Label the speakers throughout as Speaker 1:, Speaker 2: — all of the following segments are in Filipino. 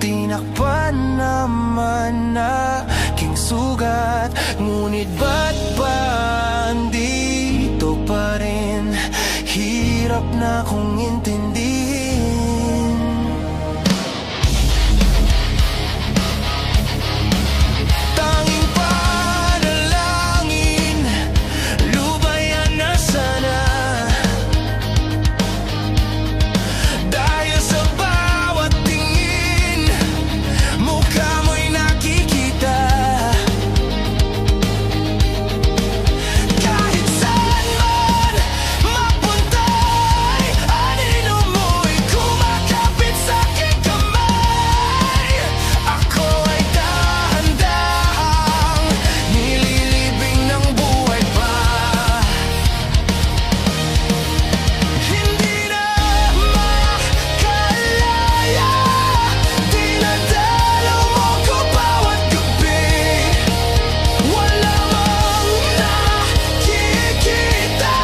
Speaker 1: Tinakpan naman na aking sugat, ngunit ba't ba andito pa rin? Hirap na kong intindihin. Tanging panalangin, lubayan na sana. Dahil sa bawat tingin, mukha mo'y nakikita. Kahit saan man mapunta'y anino mo'y kumakapit sa aking kamay. Ako ay dahan-dahang nililibing ng buhay pa. Hindi na makalaya, dinadalaw mo ko bawat gabi. Wala mang nakikita,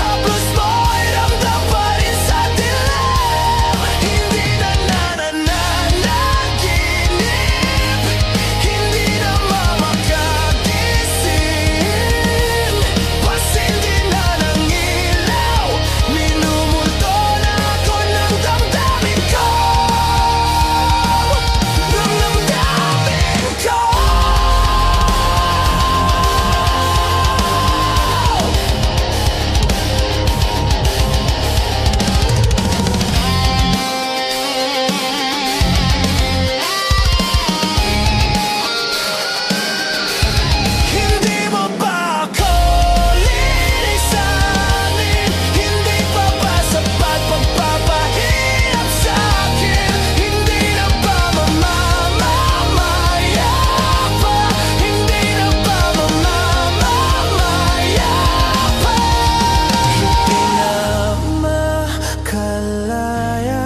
Speaker 1: haplos mo'y ramdam pa rin sa dilim. Hindi na nananaginip, hindi na mapakagising. Pasindi na ng ilaw, minumulto na ako ng damdamin ko. Ng damdamin ko. Hindi mo ba ako lilisanin? Hindi pa ba sapat pagpapahirap sa'kin? Hindi na ba mamamamaya pa? Hindi na ba mamamamaya pa? Hindi na makalaya,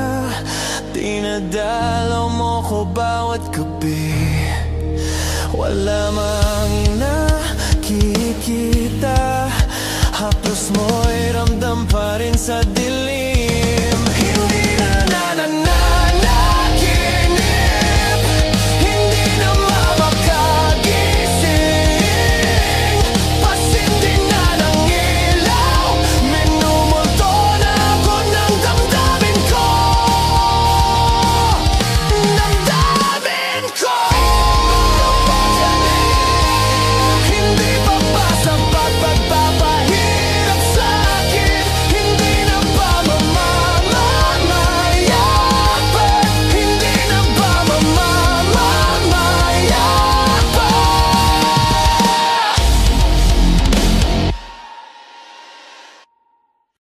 Speaker 1: dinadalaw mo ko bawat gabi. Wala mang nakikita, haplos mo'y ramdam pa rin sa dilim.